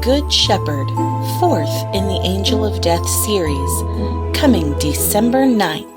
Good Shepherd, fourth in the Angel of Death series, coming December 9th.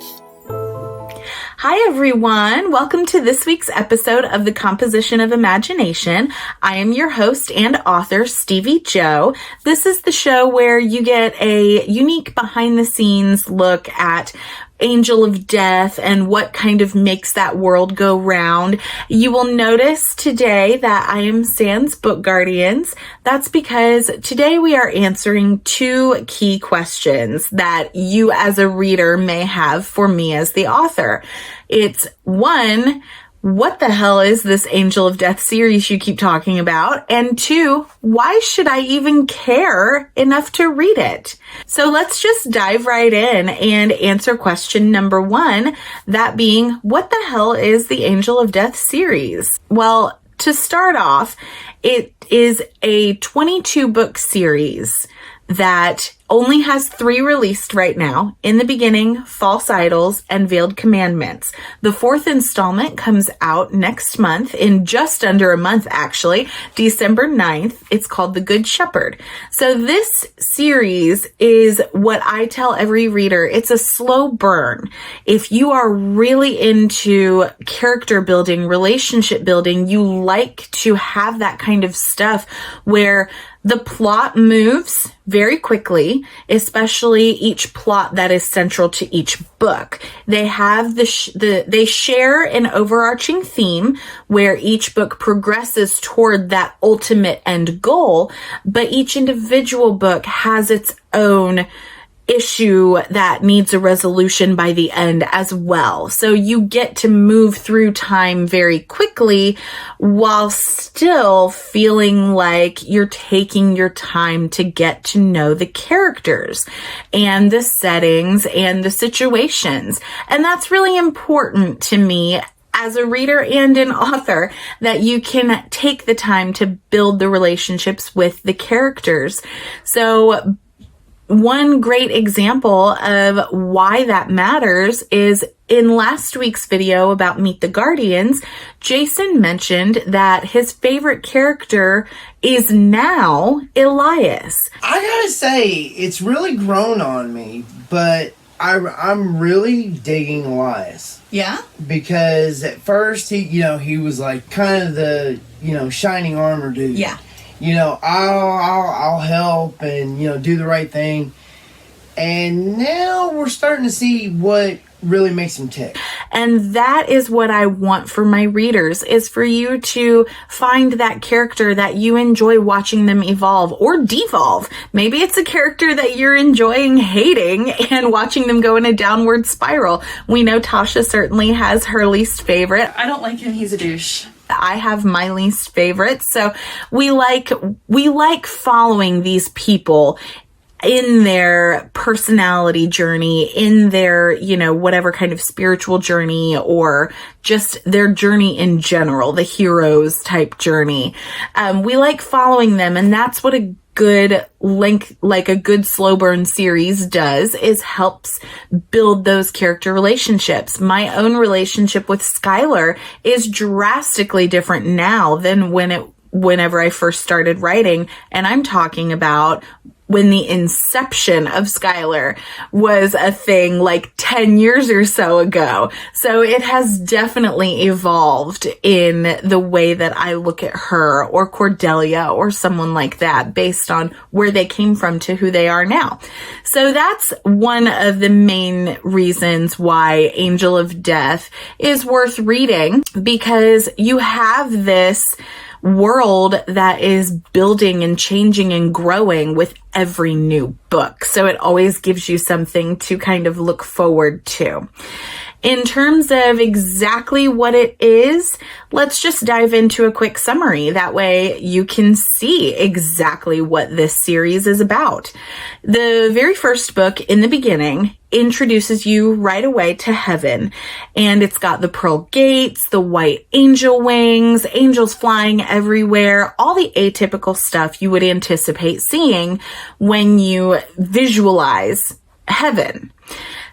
Hi everyone, welcome to this week's episode of The Composition of Imagination. I am your host and author, Stevie Jo. This is the show where you get a unique behind-the-scenes look at Angel of Death and what kind of makes that world go round. You will notice today that I am sans book guardians. That's because today we are answering two key questions that you as a reader may have for me as the author. It's one, what the hell is this Angel of Death series you keep talking about? And two, why should I even care enough to read it? So let's just dive right in and answer question number one, that being, what the hell is the Angel of Death series? Well, to start off, it is a 22 book series that only has 3 released right now: In the Beginning, False Idols, and Veiled Commandments. The 4th installment comes out next month, in just under a month actually, December 9th. It's called The Good Shepherd. So this series is what I tell every reader. It's a slow burn. If you are really into character building, relationship building, you like to have that kind of stuff where the plot moves very quickly, especially each plot that is central to each book. They have they share an overarching theme where each book progresses toward that ultimate end goal, but each individual book has its own issue that needs a resolution by the end as well. So you get to move through time very quickly while still feeling like you're taking your time to get to know the characters and the settings and the situations. And that's really important to me as a reader and an author, that you can take the time to build the relationships with the characters. So one great example of why that matters is in last week's video about Meet the Guardians, Jason mentioned that his favorite character is now Elias. I gotta say, it's really grown on me, but I'm really digging Elias. Yeah? Because at first, he was like kind of the, shining armor dude. Yeah. I'll help and, do the right thing. And now we're starting to see what really makes him tick. And that is what I want for my readers, is for you to find that character that you enjoy watching them evolve or devolve. Maybe it's a character that you're enjoying hating and watching them go in a downward spiral. We know Tasha certainly has her least favorite. I don't like him. He's a douche. I have my least favorite. So we like following these people in their personality journey, in their, whatever kind of spiritual journey, or just their journey in general, the heroes type journey. We like following them, and that's what a good like a good slow burn series does, is helps build those character relationships. My own relationship with Skyler is drastically different now than whenever I first started writing, and I'm talking about when the inception of Skyler was a thing like 10 years or so ago. So it has definitely evolved in the way that I look at her or Cordelia or someone like that based on where they came from to who they are now. So that's one of the main reasons why Angel of Death is worth reading, because you have this world that is building and changing and growing with every new book. So it always gives you something to kind of look forward to. In terms of exactly what it is, let's just dive into a quick summary. That way you can see exactly what this series is about. The very first book, In the Beginning, introduces you right away to heaven. And it's got the pearl gates, the white angel wings, angels flying everywhere, all the atypical stuff you would anticipate seeing when you visualize heaven.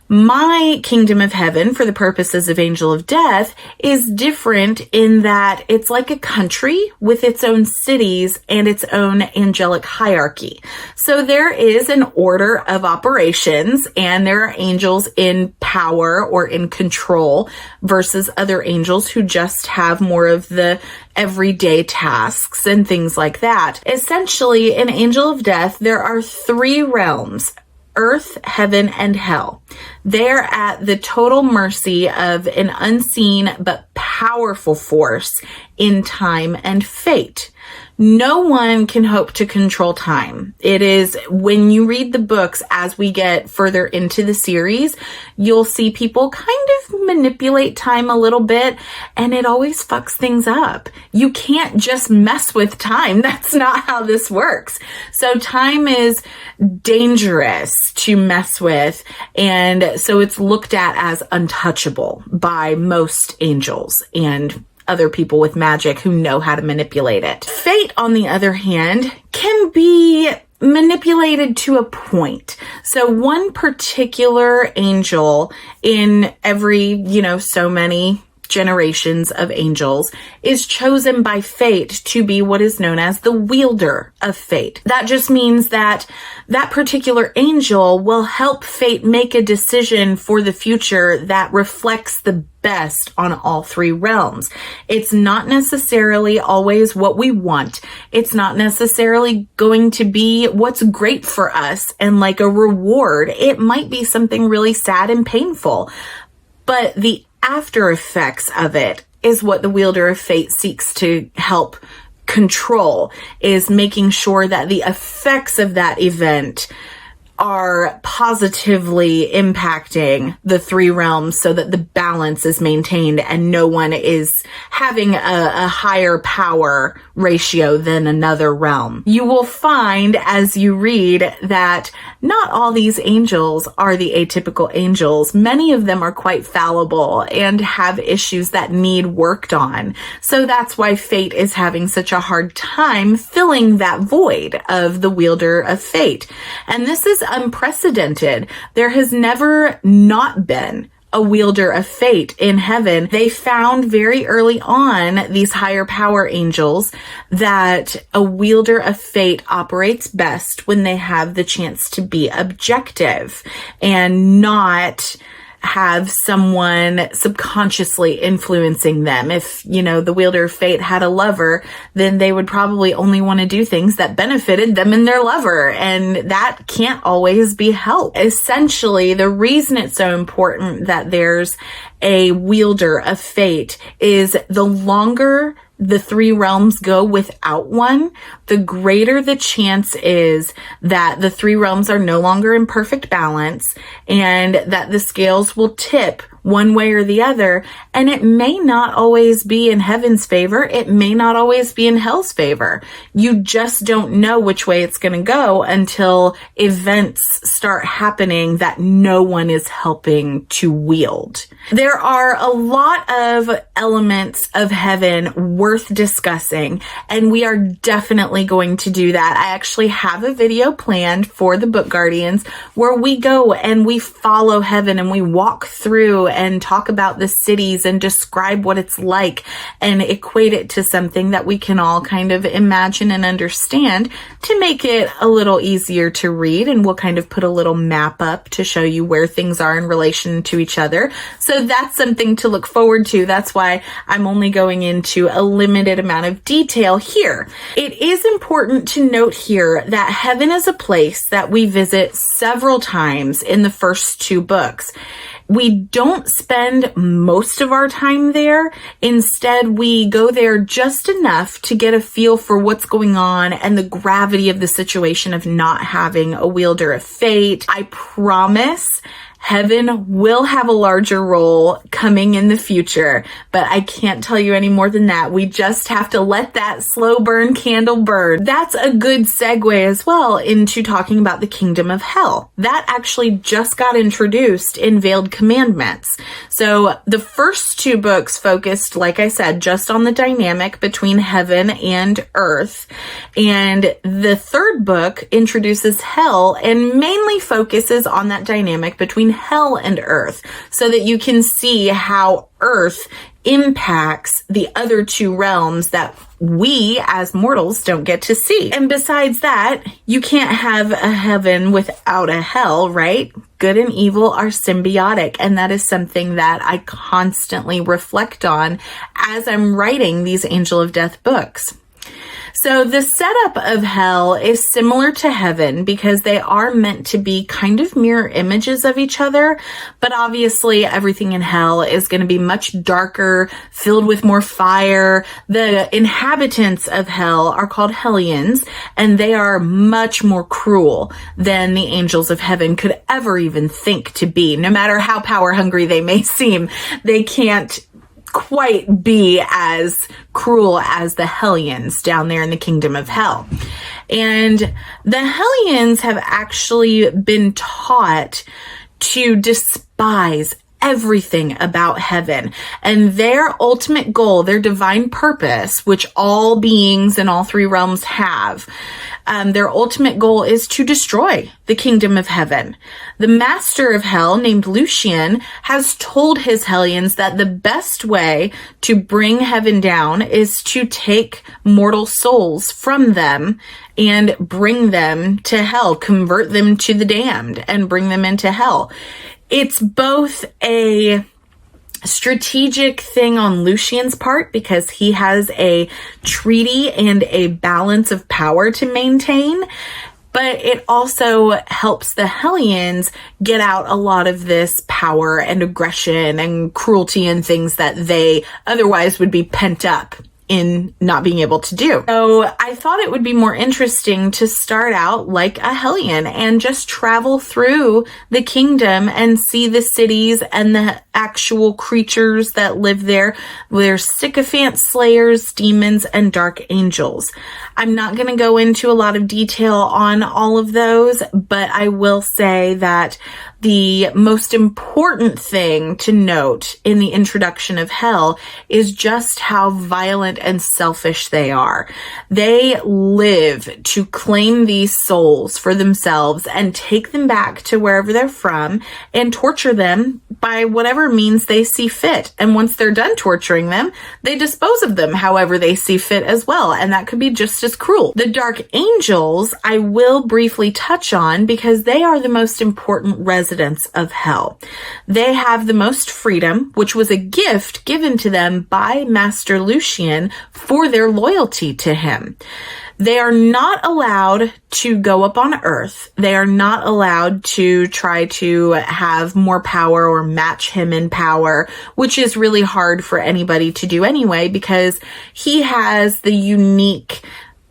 My kingdom of heaven, for the purposes of Angel of Death, is different in that it's like a country with its own cities and its own angelic hierarchy. So there is an order of operations, and there are angels in power or in control versus other angels who just have more of the everyday tasks and things like that. Essentially, in Angel of Death, there are 3 realms: earth, heaven, and hell. They're at the total mercy of an unseen but powerful force in time and fate. No one can hope to control time. It is, when you read the books as we get further into the series, you'll see people kind of manipulate time a little bit, and it always fucks things up. You can't just mess with time. That's not how this works. So time is dangerous to mess with, and so it's looked at as untouchable by most angels and other people with magic who know how to manipulate it. Fate, on the other hand, can be manipulated to a point. So one particular angel in every, so many generations of angels is chosen by fate to be what is known as the wielder of fate. That just means that that particular angel will help fate make a decision for the future that reflects the best on all 3 realms. It's not necessarily always what we want. It's not necessarily going to be what's great for us and like a reward. It might be something really sad and painful, but the after effects of it is what the wielder of fate seeks to help control, is making sure that the effects of that event are positively impacting the 3 realms so that the balance is maintained and no one is having a higher power ratio than another realm. You will find as you read that not all these angels are the atypical angels. Many of them are quite fallible and have issues that need worked on. So that's why fate is having such a hard time filling that void of the wielder of fate. And this is unprecedented. There has never not been a wielder of fate in heaven. They found very early on, these higher power angels, that a wielder of fate operates best when they have the chance to be objective and not have someone subconsciously influencing them. If, the wielder of fate had a lover, then they would probably only want to do things that benefited them and their lover. And that can't always be helped. Essentially, the reason it's so important that there's a wielder of fate is the longer the 3 realms go without one, the greater the chance is that the 3 realms are no longer in perfect balance and that the scales will tip one way or the other. And it may not always be in heaven's favor. It may not always be in hell's favor. You just don't know which way it's going to go until events start happening that no one is helping to wield. There are a lot of elements of heaven worth discussing, and we are definitely going to do that. I actually have a video planned for the Book Guardians where we go and we follow heaven and we walk through and talk about the cities and describe what it's like and equate it to something that we can all kind of imagine and understand to make it a little easier to read. And we'll kind of put a little map up to show you where things are in relation to each other. So that's something to look forward to. That's why I'm only going into a limited amount of detail here. It is important to note here that heaven is a place that we visit several times in the first 2 books. We don't spend most of our time there. Instead, we go there just enough to get a feel for what's going on and the gravity of the situation of not having a wielder of fate. I promise heaven will have a larger role coming in the future, but I can't tell you any more than that. We just have to let that slow burn candle burn. That's a good segue as well into talking about the kingdom of hell. That actually just got introduced in Veiled Commandments. So the first 2 books focused, like I said, just on the dynamic between heaven and earth. And the 3rd book introduces hell and mainly focuses on that dynamic between hell and earth so that you can see how earth impacts the other two realms that we as mortals don't get to see. And besides that, you can't have a heaven without a hell, right? Good and evil are symbiotic, and that is something that I constantly reflect on as I'm writing these Angel of Death books. So the setup of hell is similar to heaven because they are meant to be kind of mirror images of each other, but obviously everything in hell is going to be much darker, filled with more fire. The inhabitants of hell are called hellions, and they are much more cruel than the angels of heaven could ever even think to be. No matter how power hungry they may seem, they can't quite be as cruel as the hellions down there in the kingdom of hell. And the hellions have actually been taught to despise everything about heaven, and their ultimate goal, their divine purpose, which all beings in all three realms have, their ultimate goal is to destroy the kingdom of heaven. The master of hell, named Lucian, has told his hellions that the best way to bring heaven down is to take mortal souls from them and bring them to hell, convert them to the damned and bring them into hell. It's both a strategic thing on Lucian's part because he has a treaty and a balance of power to maintain, but it also helps the hellions get out a lot of this power and aggression and cruelty and things that they otherwise would be pent up in not being able to do. So I thought it would be more interesting to start out like a hellion and just travel through the kingdom and see the cities and the actual creatures that live there. There's sycophant slayers, demons, and dark angels. I'm not going to go into a lot of detail on all of those, but I will say that the most important thing to note in the introduction of hell is just how violent and selfish they are. They live to claim these souls for themselves and take them back to wherever they're from and torture them by whatever means they see fit. And once they're done torturing them, they dispose of them however they see fit as well. And that could be just as cruel. The dark angels, I will briefly touch on because they are the most important residents of hell. They have the most freedom, which was a gift given to them by Master Lucian for their loyalty to him. They are not allowed to go up on earth. They are not allowed to try to have more power or match him in power, which is really hard for anybody to do anyway, because he has the unique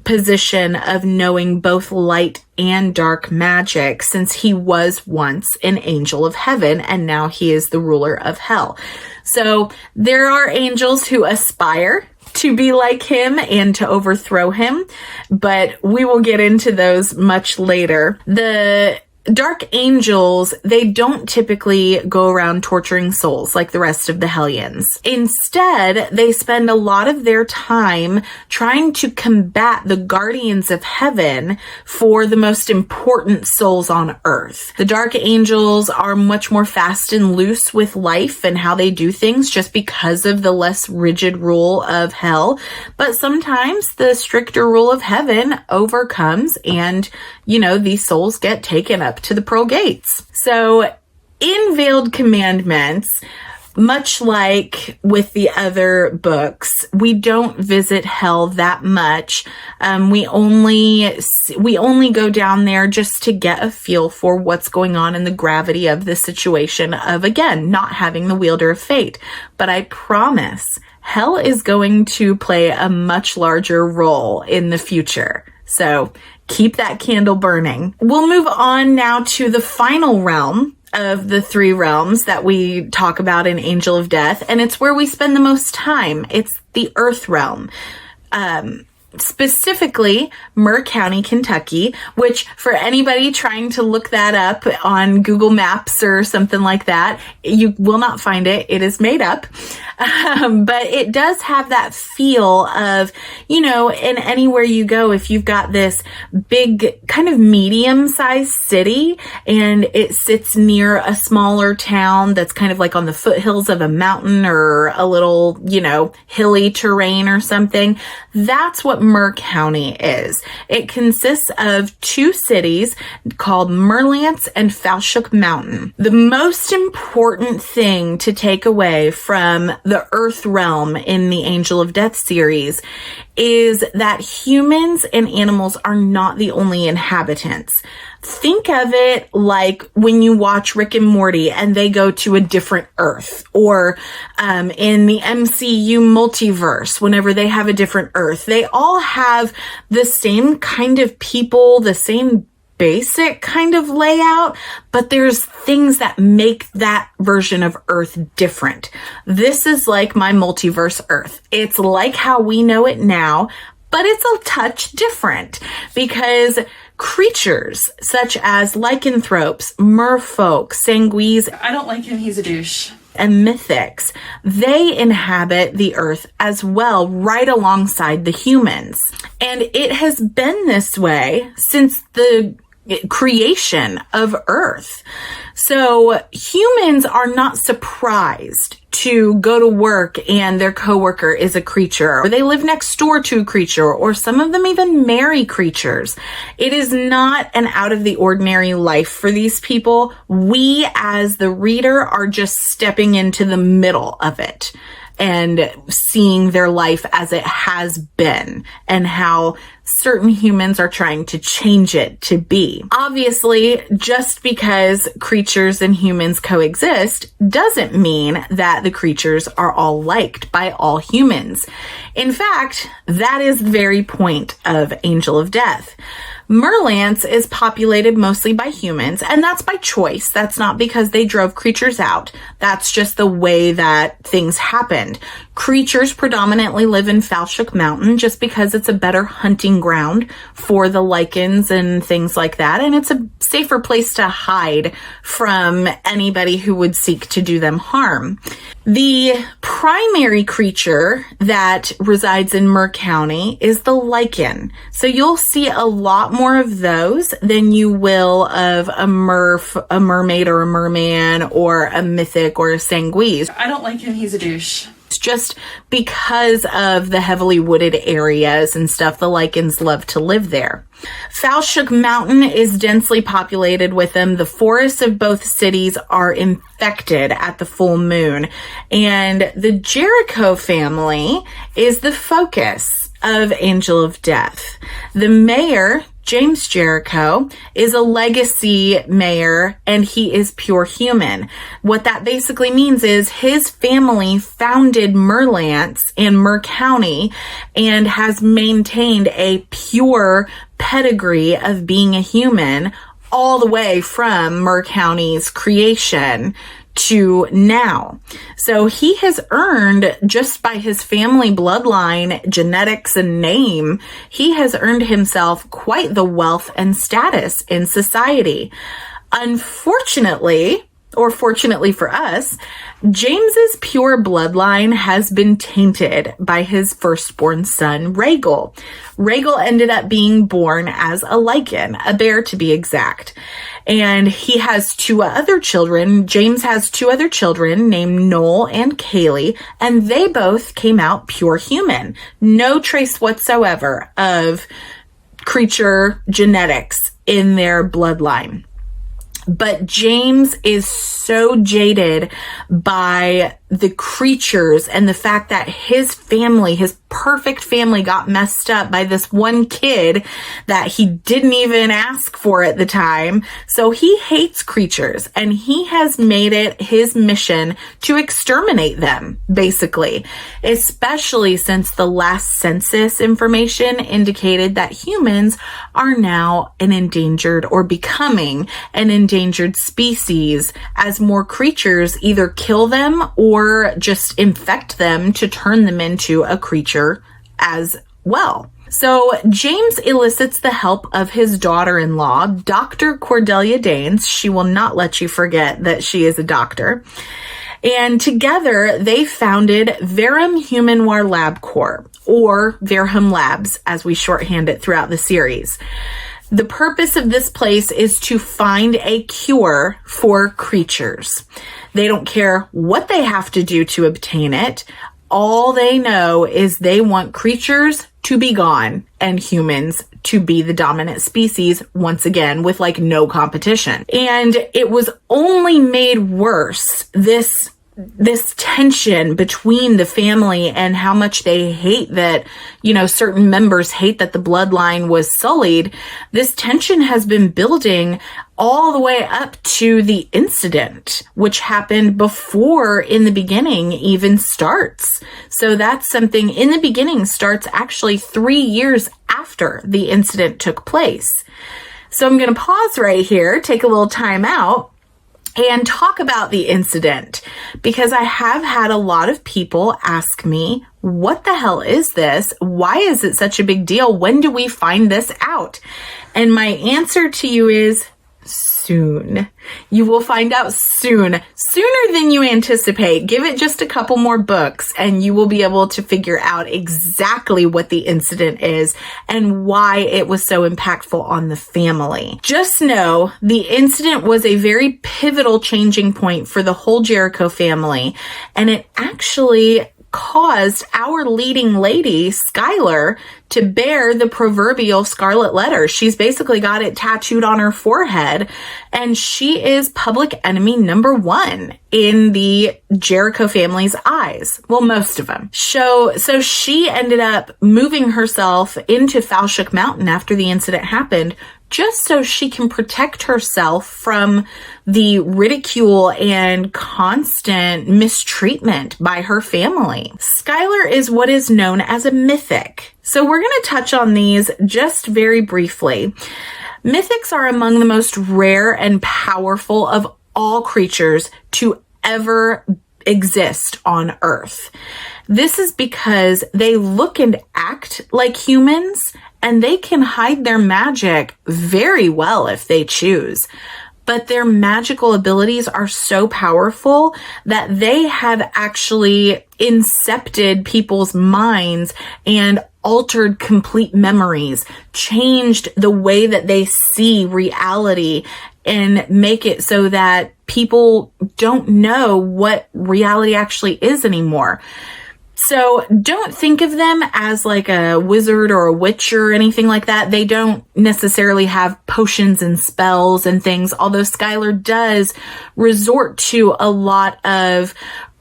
position of knowing both light and dark magic, since he was once an angel of heaven and now he is the ruler of hell. So there are angels who aspire to be like him and to overthrow him, but we will get into those much later. The dark angels, they don't typically go around torturing souls like the rest of the hellions. Instead, they spend a lot of their time trying to combat the guardians of heaven for the most important souls on earth. The dark angels are much more fast and loose with life and how they do things just because of the less rigid rule of hell. But sometimes the stricter rule of heaven overcomes and, these souls get taken up to the pearl gates. So in Veiled Commandments, much like with the other books, we don't visit hell that much. We only go down there just to get a feel for what's going on and the gravity of the situation of, again, not having the wielder of fate. But I promise hell is going to play a much larger role in the future. So keep that candle burning. We'll move on now to the final realm of the three realms that we talk about in Angel of Death, and it's where we spend the most time. It's the earth realm. specifically Mur County, Kentucky, which for anybody trying to look that up on Google Maps or something like that, you will not find it. It is made up. But it does have that feel of, in anywhere you go, if you've got this big kind of medium-sized city and it sits near a smaller town that's kind of like on the foothills of a mountain or a little, hilly terrain or something, that's what Mur County is. It consists of two cities called Merlance and Falshook Mountain. The most important thing to take away from the Earth realm in the Angel of Death series is that humans and animals are not the only inhabitants. Think of it like when you watch Rick and Morty and they go to a different Earth, or in the MCU multiverse, whenever they have a different Earth, they all have the same kind of people, the same basic kind of layout, but there's things that make that version of Earth different. This is like my multiverse Earth. It's like how we know it now, but it's a touch different because creatures such as lycanthropes, merfolk, sanguis, I don't like him, he's a douche, and mythics, they inhabit the Earth as well, right alongside the humans. And it has been this way since the creation of Earth. So humans are not surprised to go to work and their coworker is a creature, or they live next door to a creature, or some of them even marry creatures. It is not an out of the ordinary life for these people. We as the reader are just stepping into the middle of it and seeing their life as it has been and how certain humans are trying to change it to be. Obviously, just because creatures and humans coexist doesn't mean that the creatures are all liked by all humans. In fact, that is the very point of Angel of Death. Merlance is populated mostly by humans, and that's by choice. That's not because they drove creatures out. That's just the way that things happened. Creatures predominantly live in Falshook Mountain just because it's a better hunting ground for the lichens and things like that, and it's a safer place to hide from anybody who would seek to do them harm. The primary creature that resides in Mur County is the lichen. So you'll see a lot more of those than you will of a mermaid or a merman or a mythic or a sanguise. I don't like him, he's a douche. Just because of the heavily wooded areas and stuff, the lichens love to live there. Falshook Mountain is densely populated with them. The forests of both cities are infected at the full moon. And the Jericho family is the focus of Angel of Death. The mayor, James Jericho, is a legacy mayor, and he is pure human. What that basically means is his family founded Merlance in Mur County and has maintained a pure pedigree of being a human all the way from Mur County's creation to now. So he has earned, just by his family bloodline, genetics, and name, he has earned himself quite the wealth and status in society. Unfortunately, or fortunately for us, James's pure bloodline has been tainted by his firstborn son, Rhaegal. Rhaegal ended up being born as a lichen, a bear to be exact. And he has two other children. James has two other children named Noel and Kaylee, and they both came out pure human. No trace whatsoever of creature genetics in their bloodline. But James is so jaded by the creatures and the fact that his family, his perfect family, got messed up by this one kid that he didn't even ask for at the time. So he hates creatures, and he has made it his mission to exterminate them, basically, especially since the last census information indicated that humans are now an endangered or becoming an endangered species as more creatures either kill them or just infect them to turn them into a creature as well. So James elicits the help of his daughter-in-law, Dr. Cordelia Danes. She will not let you forget that she is a doctor. And together they founded Verum Humanoir Lab Corps, or Verham Labs, as we shorthand it throughout the series. The purpose of this place is to find a cure for creatures. They don't care what they have to do to obtain it. All they know is they want creatures to be gone and humans to be the dominant species once again, with like no competition. And it was only made worse, this tension between the family and how much they hate that, certain members hate that the bloodline was sullied. This tension has been building all the way up to the incident, which happened before In the Beginning even starts. So that's something In the Beginning starts actually 3 years after the incident took place. So I'm going to pause right here, take a little time out, and talk about the incident, because I have had a lot of people ask me, what the hell is this? Why is it such a big deal? When do we find this out? And my answer to you is soon. You will find out soon, sooner than you anticipate. Give it just a couple more books and you will be able to figure out exactly what the incident is and why it was so impactful on the family. Just know the incident was a very pivotal changing point for the whole Jericho family, and it actually caused our leading lady, Skyler, to bear the proverbial scarlet letter. She's basically got it tattooed on her forehead, and she is public enemy number 1 in the Jericho family's eyes. Well, most of them. So she ended up moving herself into Falshook Mountain after the incident happened, just so she can protect herself from the ridicule and constant mistreatment by her family. Skyler is what is known as a mythic. So we're going to touch on these just very briefly. Mythics are among the most rare and powerful of all creatures to ever exist on Earth. This is because they look and act like humans, and they can hide their magic very well if they choose. But their magical abilities are so powerful that they have actually incepted people's minds and altered complete memories, changed the way that they see reality, and make it so that people don't know what reality actually is anymore. So don't think of them as like a wizard or a witch or anything like that. They don't necessarily have potions and spells and things, although Skyler does resort to a lot of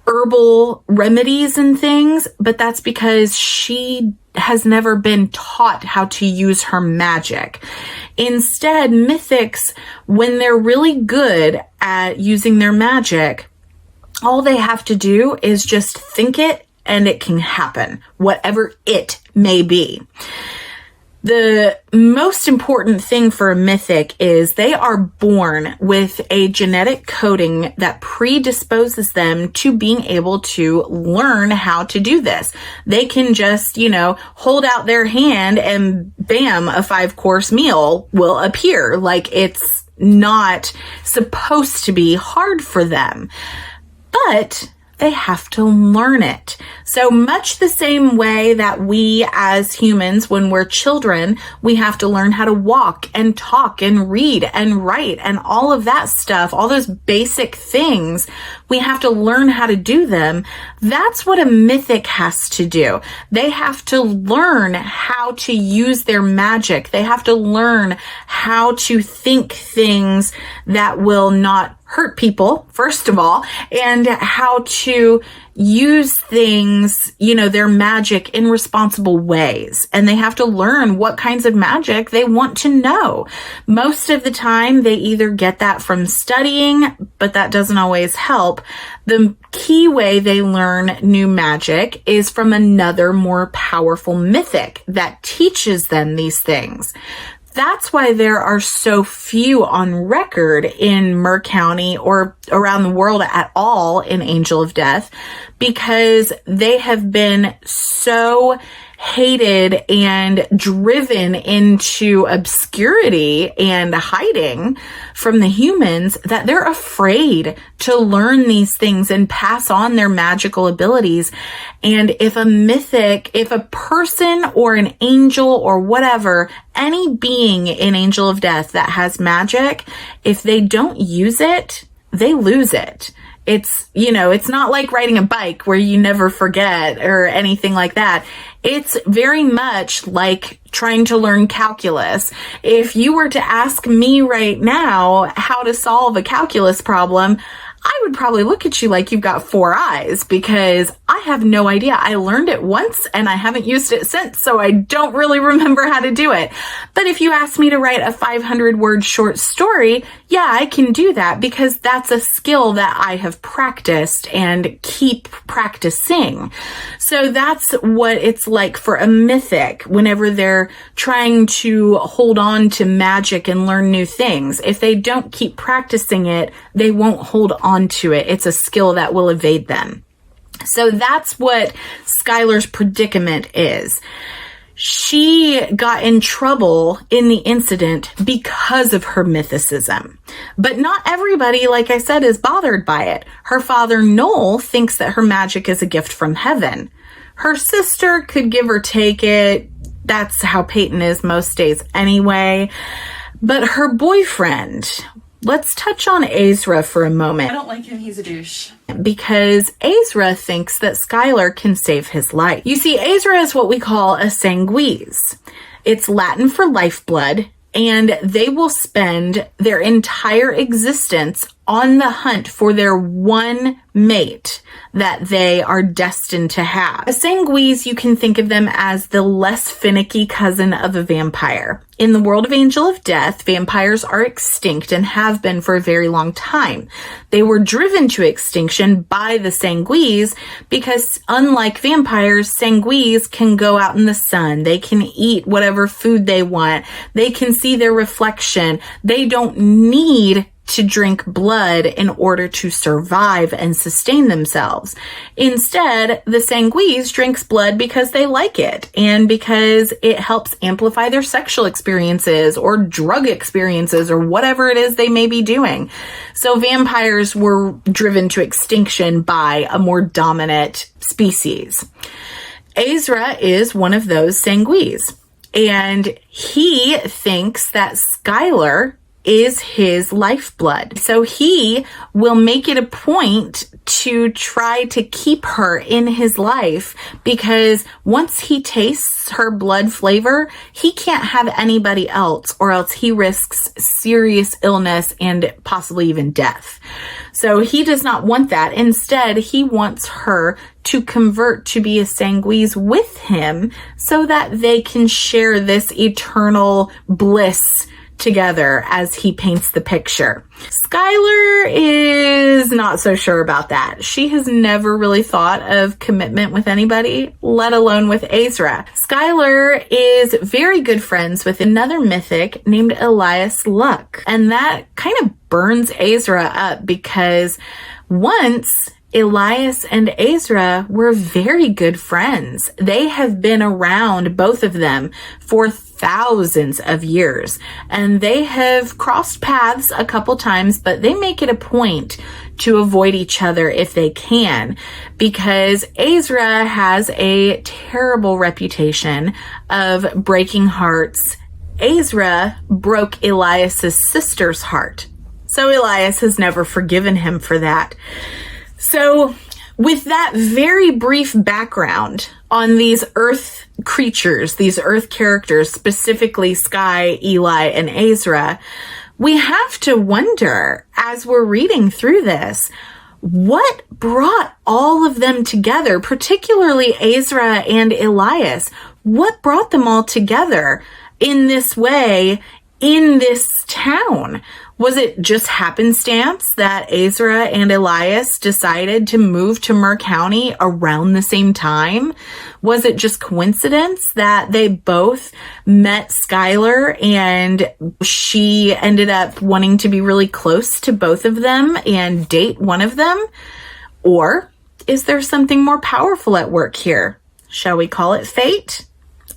herbal remedies and things, but that's because she has never been taught how to use her magic. Instead, mythics, when they're really good at using their magic, all they have to do is just think it and it can happen, whatever it may be. The most important thing for a mythic is they are born with a genetic coding that predisposes them to being able to learn how to do this. They can just, hold out their hand and bam, a 5-course meal will appear. Like it's not supposed to be hard for them. But they have to learn it. So much the same way that we as humans, when we're children, we have to learn how to walk and talk and read and write and all of that stuff, all those basic things, we have to learn how to do them. That's what a mythic has to do. They have to learn how to use their magic. They have to learn how to think things that will not hurt people, first of all, and how to use things, their magic in responsible ways. And they have to learn what kinds of magic they want to know. Most of the time, they either get that from studying, but that doesn't always help. The key way they learn new magic is from another more powerful mythic that teaches them these things. That's why there are so few on record in Mur County or around the world at all in Angel of Death, because they have been so hated and driven into obscurity and hiding from the humans that they're afraid to learn these things and pass on their magical abilities. And if a person or an angel or whatever, any being in Angel of Death that has magic, if they don't use it, they lose it. It's not like riding a bike where you never forget or anything like that. It's very much like trying to learn calculus. If you were to ask me right now how to solve a calculus problem, I would probably look at you like you've got four eyes, because I have no idea. I learned it once and I haven't used it since, so I don't really remember how to do it. But if you ask me to write a 500-word short story, yeah, I can do that, because that's a skill that I have practiced and keep practicing. So that's what it's like for a mythic whenever they're trying to hold on to magic and learn new things. If they don't keep practicing it, they won't hold on to it. It's a skill that will evade them. So that's what Skyler's predicament is. She got in trouble in the incident because of her mythicism. But not everybody, like I said, is bothered by it. Her father, Noel, thinks that her magic is a gift from heaven. Her sister could give or take it. That's how Peyton is most days anyway. But her boyfriend, let's touch on Ezra for a moment. I don't like him. He's a douche. Because Ezra thinks that Skyler can save his life. You see, Ezra is what we call a sanguise. It's Latin for lifeblood, and they will spend their entire existence on the hunt for their one mate that they are destined to have. A sanguise, you can think of them as the less finicky cousin of a vampire. In the world of Angel of Death, vampires are extinct and have been for a very long time. They were driven to extinction by the sanguise because, unlike vampires, sanguise can go out in the sun. They can eat whatever food they want. They can see their reflection. They don't need to drink blood in order to survive and sustain themselves. Instead, the sanguise drinks blood because they like it and because it helps amplify their sexual experiences or drug experiences or whatever it is they may be doing. So vampires were driven to extinction by a more dominant species. Ezra is one of those sanguise, and he thinks that Skyler is his lifeblood. So he will make it a point to try to keep her in his life, because once he tastes her blood flavor, he can't have anybody else, or else he risks serious illness and possibly even death. So he does not want that. Instead, he wants her to convert to be a sanguise with him so that they can share this eternal bliss together as he paints the picture. Skyler is not so sure about that. She has never really thought of commitment with anybody, let alone with Ezra. Skyler is very good friends with another mythic named Elias Luck, and that kind of burns Ezra up, because once Elias and Ezra were very good friends. They have been around, both of them, for thousands of years, and they have crossed paths a couple times, but they make it a point to avoid each other if they can, because Ezra has a terrible reputation of breaking hearts. Ezra broke Elias's sister's heart, so Elias has never forgiven him for that. So with that very brief background on these earth creatures, these earth characters, specifically Sky, Eli, and Ezra, we have to wonder, as we're reading through this, what brought all of them together, particularly Ezra and Elias? What brought them all together in this way in this town? Was it just happenstance that Ezra and Elias decided to move to Mur County around the same time? Was it just coincidence that they both met Skyler and she ended up wanting to be really close to both of them and date one of them? Or is there something more powerful at work here? Shall we call it fate?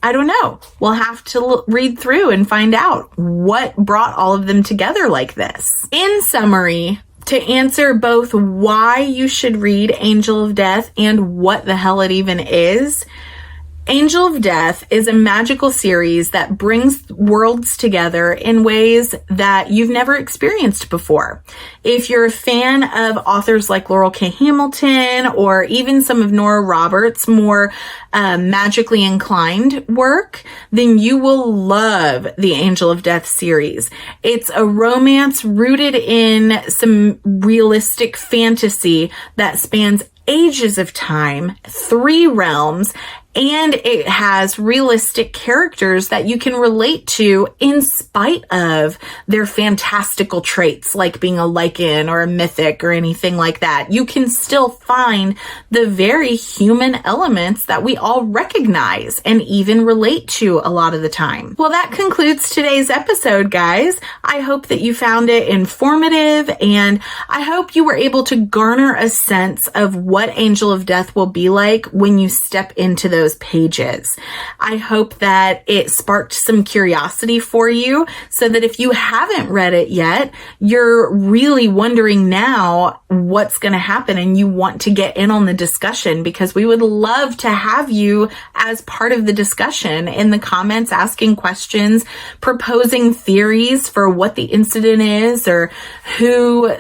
I don't know. We'll have to read through and find out what brought all of them together like this. In summary, to answer both why you should read Angel of Death and what the hell it even is, Angel of Death is a magical series that brings worlds together in ways that you've never experienced before. If you're a fan of authors like Laurel K. Hamilton or even some of Nora Roberts' more magically inclined work, then you will love the Angel of Death series. It's a romance rooted in some realistic fantasy that spans ages of time, 3 realms, and it has realistic characters that you can relate to in spite of their fantastical traits, like being a lycan or a mythic or anything like that. You can still find the very human elements that we all recognize and even relate to a lot of the time. Well, that concludes today's episode, guys. I hope that you found it informative, and I hope you were able to garner a sense of what Angel of Death will be like when you step into those pages. I hope that it sparked some curiosity for you so that if you haven't read it yet, you're really wondering now what's going to happen and you want to get in on the discussion, because we would love to have you as part of the discussion in the comments, asking questions, proposing theories for what the incident is or who,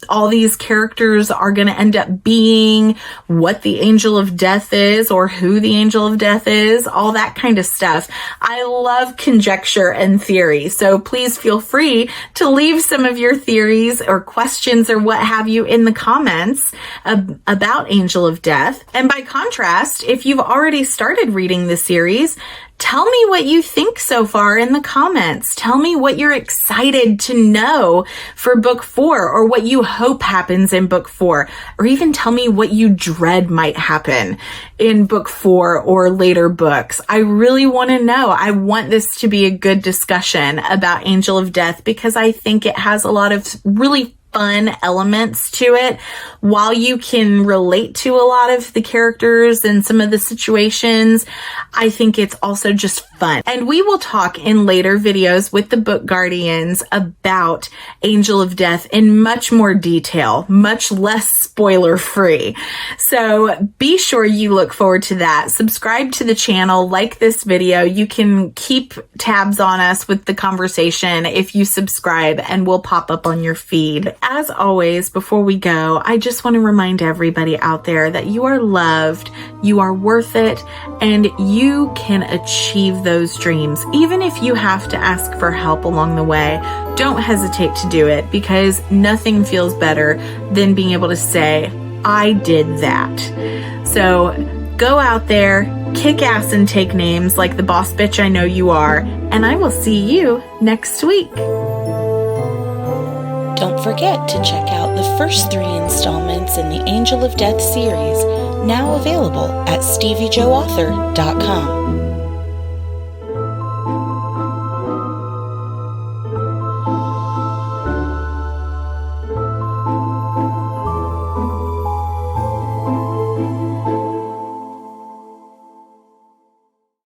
all these characters are going to end up being, what the Angel of Death is or who the Angel of Death is, all that kind of stuff. I love conjecture and theory, so please feel free to leave some of your theories or questions or what have you in the comments about Angel of Death. And by contrast, if you've already started reading the series, tell me what you think so far in the comments. Tell me what you're excited to know for book 4 or what you hope happens in book 4, or even tell me what you dread might happen in book 4 or later books. I really want to know. I want this to be a good discussion about Angel of Death because I think it has a lot of really fun elements to it. While you can relate to a lot of the characters and some of the situations, I think it's also just fun. And we will talk in later videos with the book guardians about Angel of Death in much more detail, much less spoiler free. So be sure you look forward to that. Subscribe to the channel, like this video. You can keep tabs on us with the conversation if you subscribe, and we'll pop up on your feed. As always, before we go, I just want to remind everybody out there that you are loved, you are worth it, and you can achieve those dreams. Even if you have to ask for help along the way, don't hesitate to do it, because nothing feels better than being able to say, I did that. So go out there, kick ass and take names like the boss bitch I know you are, and I will see you next week. Don't forget to check out the first 3 installments in the Angel of Death series, now available at StevieJoAuthor.com.